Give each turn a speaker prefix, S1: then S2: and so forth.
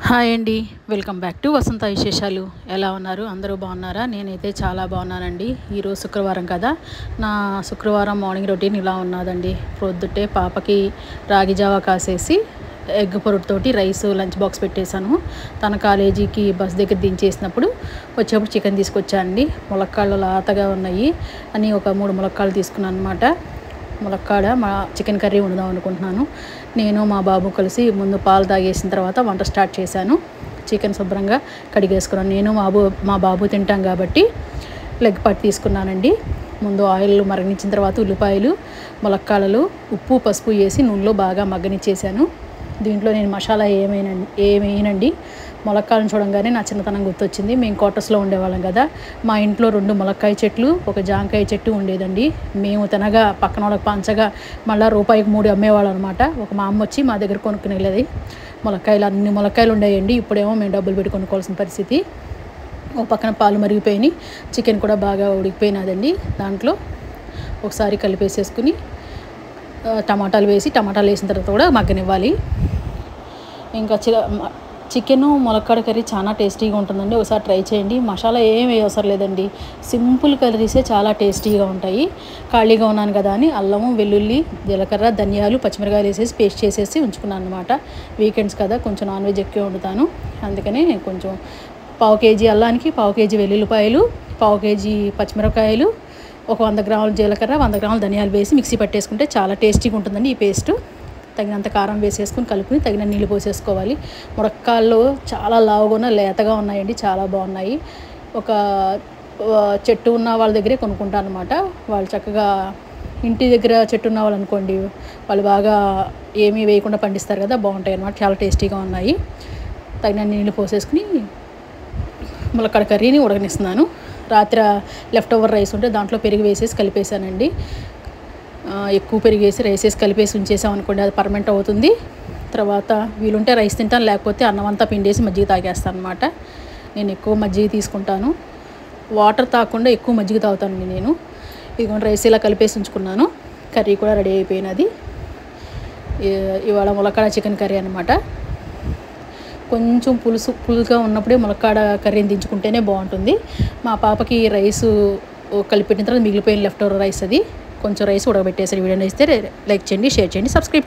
S1: Hi అండి. Welcome back to వసంత విశేషాలు. ఎలా ఉన్నారు? అందరూ బాగున్నారా? నేనైతే చాలా బాగున్నానండి. ఈరోజు శుక్రవారం కదా, నా శుక్రవారం మార్నింగ్ రొటీన్ ఇలా ఉన్నదండి. పొద్దుటే పాపకి రాగి జావా కాసేసి ఎగ్ పొరుడుతోటి రైస్ లంచ్ బాక్స్ పెట్టేశాను. తన కాలేజీకి బస్ దగ్గర దించేసినప్పుడు వచ్చేప్పుడు చికెన్ తీసుకొచ్చానండి. ములక్కాళ్ళు లాతగా ఉన్నాయి అని ఒక 3 ములక్కాళ్ళు తీసుకున్నాను అనమాట. ములక్కాడ మా చికెన్ కర్రీ వండుదాం అనుకుంటున్నాను. నేను మా బాబు కలిసి ముందు పాలు తాగేసిన తర్వాత వంట స్టార్ట్ చేశాను. చికెన్ శుభ్రంగా కడిగేసుకున్నాను. నేను మా బాబు తింటాం కాబట్టి లెగ్ పార్ట్ తీసుకున్నానండి. ముందు ఆయిల్ మరగనిచ్చిన తర్వాత ఉల్లిపాయలు, ములక్కాడలు, ఉప్పు, పసుపు వేసి నూనెలో బాగా మగ్గనిచ్చేసాను. దీంట్లో నేను మసాలా ఏమేయనండి. ములక్కాయలను చూడంగానే నా చిన్నతనం గుర్తొచ్చింది. మేము క్వార్టర్స్లో ఉండేవాళ్ళం కదా, మా ఇంట్లో 2 ములక్కాయ చెట్లు, ఒక జాంకాయ చెట్టు ఉండేదండి. మేము తినగా పక్కన వాళ్ళకి పంచగా మళ్ళీ రూపాయికి 3 అమ్మేవాళ్ళం అనమాట. ఒక మా అమ్మ వచ్చి మా దగ్గర కొనుక్కుని వెళ్ళేది. అన్ని ములక్కాయలు ఉండేయండి. ఇప్పుడేమో మేము డబ్బులు పెట్టి కొనుక్కోవాల్సిన పరిస్థితి. ఒక పక్కన పాలు మరిగిపోయినాయి, చికెన్ కూడా బాగా ఉడికిపోయినదండి. దాంట్లో ఒకసారి కలిపేసేసుకుని టమాటాలు వేసిన తర్వాత కూడా మగ్గనివ్వాలి. ఇంకా చికెను ములక్కాడ కర్రీ చాలా టేస్టీగా ఉంటుందండి. ఒకసారి ట్రై చేయండి. మసాలా ఏం అవసరం లేదండి. సింపుల్ కర్రీసే చాలా టేస్టీగా ఉంటాయి. ఖాళీగా ఉన్నాను కదా అని అల్లము, వెల్లుల్లి, జీలకర్ర, ధనియాలు, పచ్చిమిరకాయలు వేసేసి పేస్ట్ చేసేసి ఉంచుకున్నాను అనమాట. వీకెండ్స్ కదా, కొంచెం నాన్ వెజ్ ఎక్కువ వండుతాను. అందుకని కొంచెం 1/2 కేజీ అల్లానికి 1/2 కేజీ వెల్లుల్లిపాయలు, 1/2 కేజీ పచ్చిమిరకాయలు, ఒక 100 గ్రాముల జీలకర్ర, 100 గ్రాముల ధనియాలు వేసి మిక్సీ పట్టేసుకుంటే చాలా టేస్టీగా ఉంటుందండి. ఈ పేస్టు తగినంత కారం వేసేసుకుని కలుపుని తగిన నీళ్ళు పోసేసుకోవాలి. ములక్కాళ్ళు చాలా లావుగా లేతగా ఉన్నాయండి, చాలా బాగున్నాయి. ఒక చెట్టు ఉన్న వాళ్ళ దగ్గరే కొనుక్కుంటాను అనమాట. వాళ్ళు చక్కగా ఇంటి దగ్గర చెట్టు ఉన్న వాళ్ళు అనుకోండి, వాళ్ళు బాగా ఏమీ వేయకుండా పండిస్తారు కదా, బాగుంటాయి అన్నమాట. చాలా టేస్టీగా ఉన్నాయి. తగిన నీళ్ళు పోసేసుకుని ములక్కాడ కర్రీని ఉడకనిస్తున్నాను. రాత్రి లెఫ్ట్ ఓవర్ రైస్ ఉంటే దాంట్లో పెరుగు వేసేసి కలిపేసానండి. ఎక్కువ పెరుగు వేసి రైస్ వేసి కలిపేసి ఉంచేసాం అనుకోండి, అది పర్మనెంట్ అవుతుంది. తర్వాత వీలుంటే రైస్ తింటాను, లేకపోతే అన్నం అంతా పిండేసి మజ్జిగ తాగేస్తాను అనమాట. నేను ఎక్కువ మజ్జిగ తీసుకుంటాను. వాటర్ తాగకుండా ఎక్కువ మజ్జిగ తాగుతానండి నేను. ఇదిగోండి రైస్ ఇలా కలిపేసి ఉంచుకున్నాను. కర్రీ కూడా రెడీ అయిపోయినది. ఇవాళ ములక్కాడ చికెన్ కర్రీ అనమాట. కొంచెం పులుసుగా ఉన్నప్పుడే ములక్కాడ కర్రీని దించుకుంటేనే బాగుంటుంది. మా పాపకి రైసు కలిపెట్టిన తర్వాత మిగిలిపోయిన లెఫ్ట్ ఓవర్ రైస్, అది కొంచెం రైస్ ఉడకబెట్టేసరి. వీడియో నచ్చితే లైక్ చేయండి, షేర్ చేయండి, సబ్స్క్రైబ్ చేయండి.